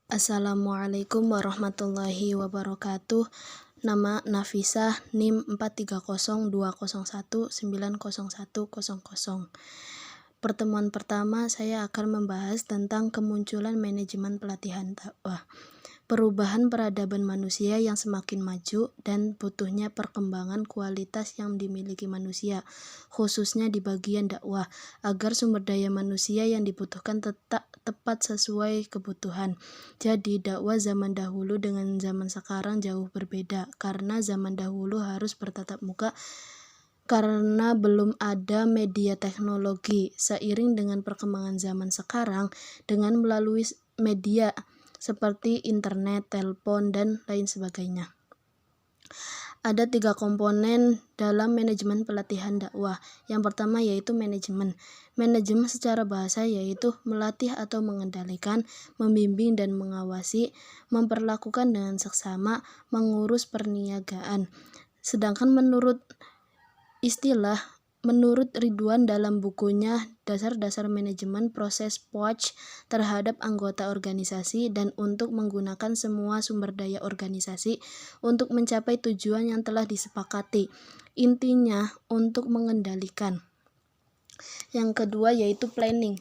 Assalamualaikum warahmatullahi wabarakatuh. Nama Nafisah, NIM 43020190100. Pertemuan pertama saya akan membahas tentang kemunculan manajemen pelatihan dakwah, perubahan peradaban manusia yang semakin maju, dan butuhnya perkembangan kualitas yang dimiliki manusia, khususnya di bagian dakwah, agar sumber daya manusia yang dibutuhkan tepat sesuai kebutuhan. Jadi, dakwah zaman dahulu dengan zaman sekarang jauh berbeda, karena zaman dahulu harus bertatap muka karena belum ada media teknologi. Seiring dengan perkembangan zaman sekarang, dengan melalui media seperti internet, telepon, dan lain sebagainya. Ada 3 komponen dalam manajemen pelatihan dakwah. Yang pertama yaitu manajemen. Manajemen secara bahasa yaitu melatih atau mengendalikan, membimbing dan mengawasi, memperlakukan dengan seksama, mengurus perniagaan. Sedangkan menurut Ridwan dalam bukunya Dasar-Dasar Manajemen Proses Poach terhadap anggota organisasi dan untuk menggunakan semua sumber daya organisasi untuk mencapai tujuan yang telah disepakati. Intinya untuk mengendalikan. Yang kedua yaitu planning.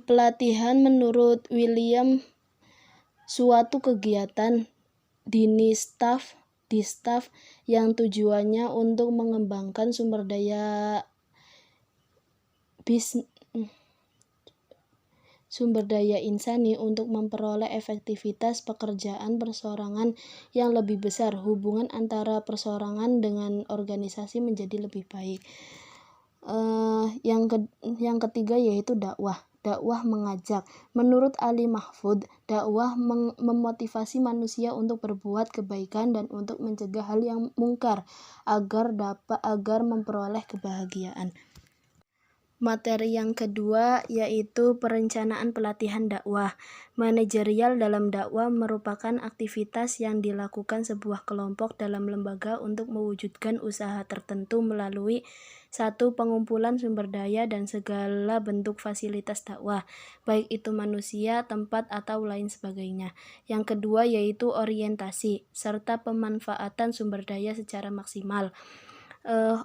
Pelatihan menurut William suatu kegiatan di staff yang tujuannya untuk mengembangkan sumber daya insani untuk memperoleh efektivitas pekerjaan perseorangan yang lebih besar. Hubungan antara perseorangan dengan organisasi menjadi lebih baik. Yang ketiga yaitu dakwah. Dakwah mengajak. Menurut Ali Mahfud, dakwah memotivasi manusia untuk berbuat kebaikan dan untuk mencegah hal yang mungkar agar memperoleh kebahagiaan. Materi yang kedua yaitu perencanaan pelatihan dakwah. Manajerial dalam dakwah merupakan aktivitas yang dilakukan sebuah kelompok dalam lembaga untuk mewujudkan usaha tertentu melalui 1. Pengumpulan sumber daya dan segala bentuk fasilitas dakwah, baik itu manusia, tempat, atau lain sebagainya. Yang kedua yaitu orientasi, serta pemanfaatan sumber daya secara maksimal.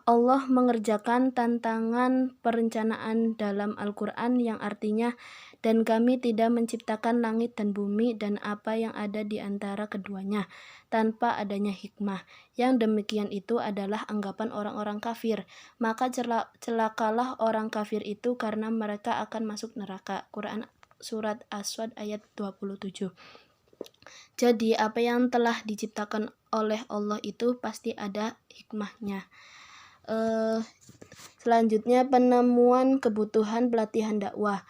Allah mengerjakan tantangan perencanaan dalam Al-Quran yang artinya, dan kami tidak menciptakan langit dan bumi dan apa yang ada di antara keduanya tanpa adanya hikmah. Yang demikian itu adalah anggapan orang-orang kafir. Maka celakalah orang kafir itu karena mereka akan masuk neraka. Quran Surat As-Sad ayat 27. Jadi apa yang telah diciptakan oleh Allah itu pasti ada hikmahnya. Selanjutnya, penemuan kebutuhan pelatihan dakwah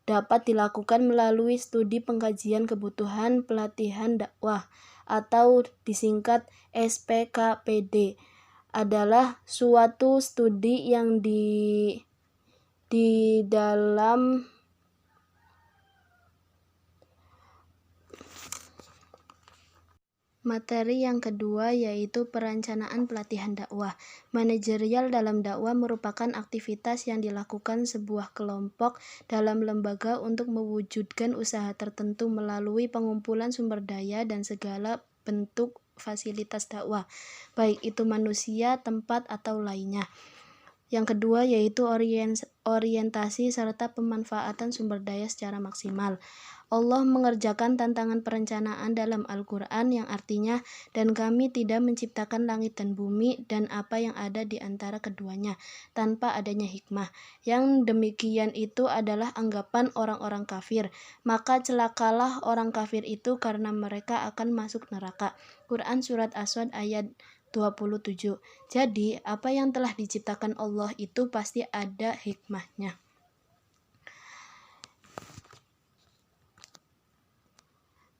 dapat dilakukan melalui studi pengkajian kebutuhan pelatihan dakwah atau disingkat SPKPD. Adalah suatu studi yang di dalam materi yang kedua yaitu perencanaan pelatihan dakwah. Manajerial dalam dakwah merupakan aktivitas yang dilakukan sebuah kelompok dalam lembaga untuk mewujudkan usaha tertentu melalui pengumpulan sumber daya dan segala bentuk fasilitas dakwah, baik itu manusia, tempat, atau lainnya. Yang kedua yaitu orientasi serta pemanfaatan sumber daya secara maksimal. Allah mengerjakan tantangan perencanaan dalam Al-Quran yang artinya, dan kami tidak menciptakan langit dan bumi dan apa yang ada di antara keduanya tanpa adanya hikmah. Yang demikian itu adalah anggapan orang-orang kafir. Maka celakalah orang kafir itu karena mereka akan masuk neraka. Quran Surat As-Sad ayat 27. Jadi, apa yang telah diciptakan Allah itu pasti ada hikmahnya.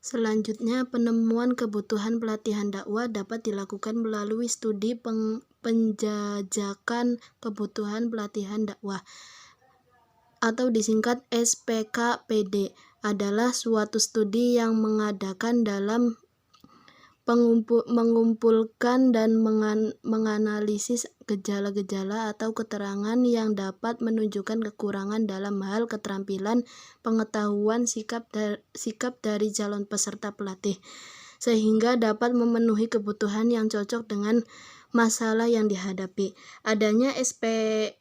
Selanjutnya, penemuan kebutuhan pelatihan dakwah dapat dilakukan melalui studi penjajakan kebutuhan pelatihan dakwah atau disingkat SPKPD. Adalah suatu studi yang mengadakan dalam mengumpulkan dan menganalisis gejala-gejala atau keterangan yang dapat menunjukkan kekurangan dalam hal keterampilan, pengetahuan, sikap dari calon peserta pelatih, sehingga dapat memenuhi kebutuhan yang cocok dengan masalah yang dihadapi. Adanya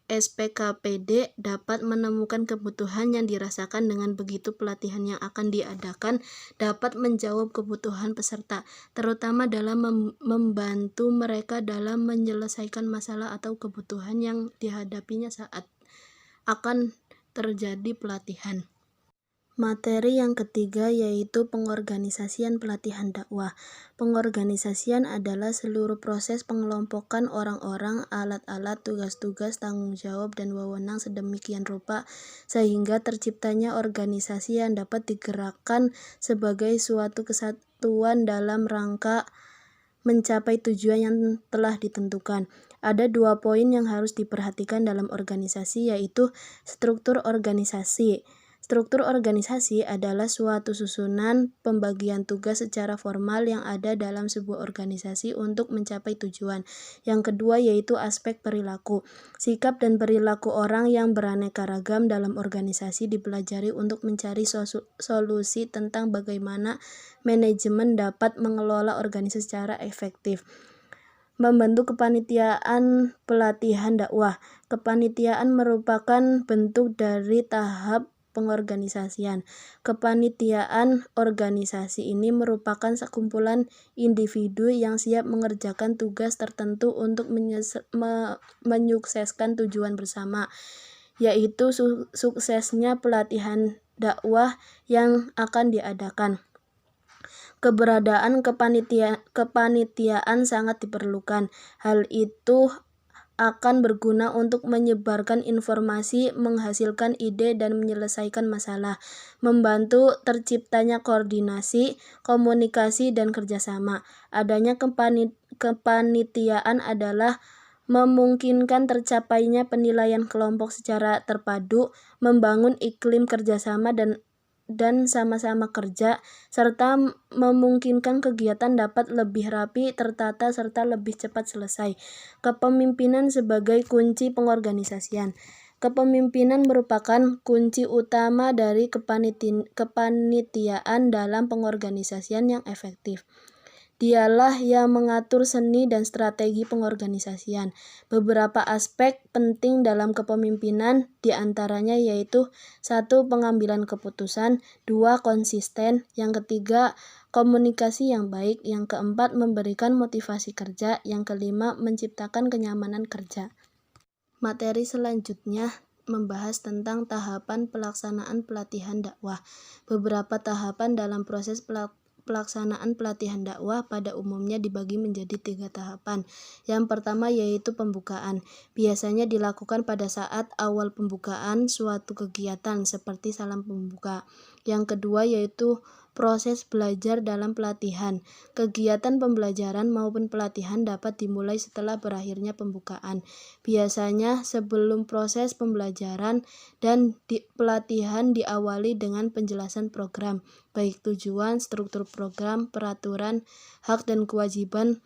SPKPD dapat menemukan kebutuhan yang dirasakan, dengan begitu pelatihan yang akan diadakan dapat menjawab kebutuhan peserta, terutama dalam membantu mereka dalam menyelesaikan masalah atau kebutuhan yang dihadapinya saat akan terjadi pelatihan. Materi yang ketiga yaitu pengorganisasian pelatihan dakwah. Pengorganisasian adalah seluruh proses pengelompokan orang-orang, alat-alat, tugas-tugas, tanggung jawab, dan wewenang sedemikian rupa sehingga terciptanya organisasi yang dapat digerakkan sebagai suatu kesatuan dalam rangka mencapai tujuan yang telah ditentukan. Ada 2 poin yang harus diperhatikan dalam organisasi, yaitu struktur organisasi. Struktur organisasi adalah suatu susunan pembagian tugas secara formal yang ada dalam sebuah organisasi untuk mencapai tujuan. Yang kedua yaitu aspek perilaku. Sikap dan perilaku orang yang beraneka ragam dalam organisasi dipelajari untuk mencari solusi tentang bagaimana manajemen dapat mengelola organisasi secara efektif. Membentuk kepanitiaan pelatihan dakwah. Kepanitiaan merupakan bentuk dari tahap pengorganisasian. Kepanitiaan organisasi ini merupakan sekumpulan individu yang siap mengerjakan tugas tertentu untuk menyukseskan tujuan bersama, yaitu suksesnya pelatihan dakwah yang akan diadakan. Keberadaan kepanitiaan sangat diperlukan. Hal itu akan berguna untuk menyebarkan informasi, menghasilkan ide, dan menyelesaikan masalah, membantu terciptanya koordinasi, komunikasi, dan kerjasama. Adanya kepanitiaan adalah memungkinkan tercapainya penilaian kelompok secara terpadu, membangun iklim kerjasama dan sama-sama kerja, serta memungkinkan kegiatan dapat lebih rapi, tertata, serta lebih cepat selesai. Kepemimpinan sebagai kunci pengorganisasian. Kepemimpinan merupakan kunci utama dari kepanitiaan dalam pengorganisasian yang efektif. Dialah yang mengatur seni dan strategi pengorganisasian. Beberapa aspek penting dalam kepemimpinan diantaranya yaitu 1. Pengambilan keputusan, 2. Konsisten, yang ketiga komunikasi yang baik, yang keempat memberikan motivasi kerja, yang kelima menciptakan kenyamanan kerja. Materi selanjutnya membahas tentang tahapan pelaksanaan pelatihan dakwah. Beberapa tahapan dalam proses pelaksanaan pelatihan dakwah pada umumnya dibagi menjadi 3 tahapan. Yang pertama yaitu pembukaan. Biasanya dilakukan pada saat awal pembukaan suatu kegiatan seperti salam pembuka. Yang kedua yaitu proses belajar dalam pelatihan. Kegiatan pembelajaran maupun pelatihan dapat dimulai setelah berakhirnya pembukaan. Biasanya sebelum proses pembelajaran dan pelatihan diawali dengan penjelasan program, baik tujuan, struktur program, peraturan, hak dan kewajiban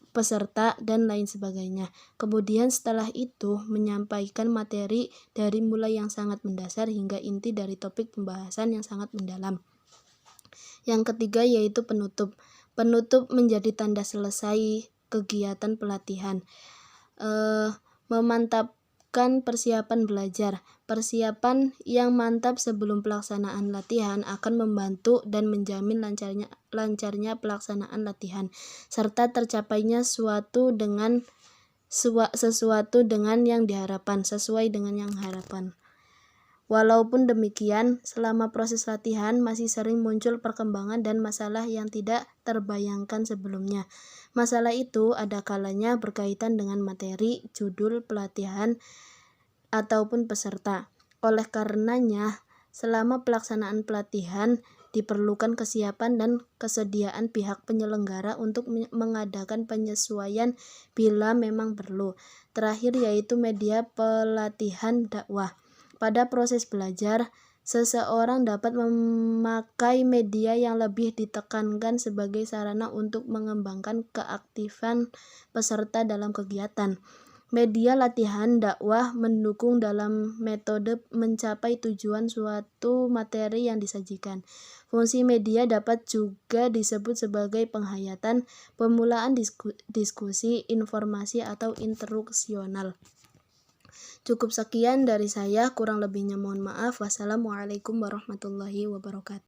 peserta, dan lain sebagainya. Kemudian setelah itu menyampaikan materi dari mulai yang sangat mendasar hingga inti dari topik pembahasan yang sangat mendalam. Yang ketiga yaitu penutup. Penutup menjadi tanda selesai kegiatan pelatihan. Memantapkan persiapan belajar. Persiapan yang mantap sebelum pelaksanaan latihan akan membantu dan menjamin lancarnya pelaksanaan latihan, serta tercapainya sesuatu dengan yang diharapkan, sesuai dengan yang harapan. Walaupun demikian, selama proses latihan masih sering muncul perkembangan dan masalah yang tidak terbayangkan sebelumnya. Masalah itu ada kalanya berkaitan dengan materi, judul pelatihan, ataupun peserta. Oleh karenanya, selama pelaksanaan pelatihan diperlukan kesiapan dan kesediaan pihak penyelenggara untuk mengadakan penyesuaian bila memang perlu. Terakhir yaitu media pelatihan dakwah. Pada proses belajar, Seseorang dapat memakai media yang lebih ditekankan sebagai sarana untuk mengembangkan keaktifan peserta dalam kegiatan. Media latihan dakwah mendukung dalam metode mencapai tujuan suatu materi yang disajikan. Fungsi media dapat juga disebut sebagai penghayatan, pemulaan diskusi, informasi, atau instruksional. Cukup sekian dari saya, kurang lebihnya mohon maaf. Wassalamualaikum warahmatullahi wabarakatuh.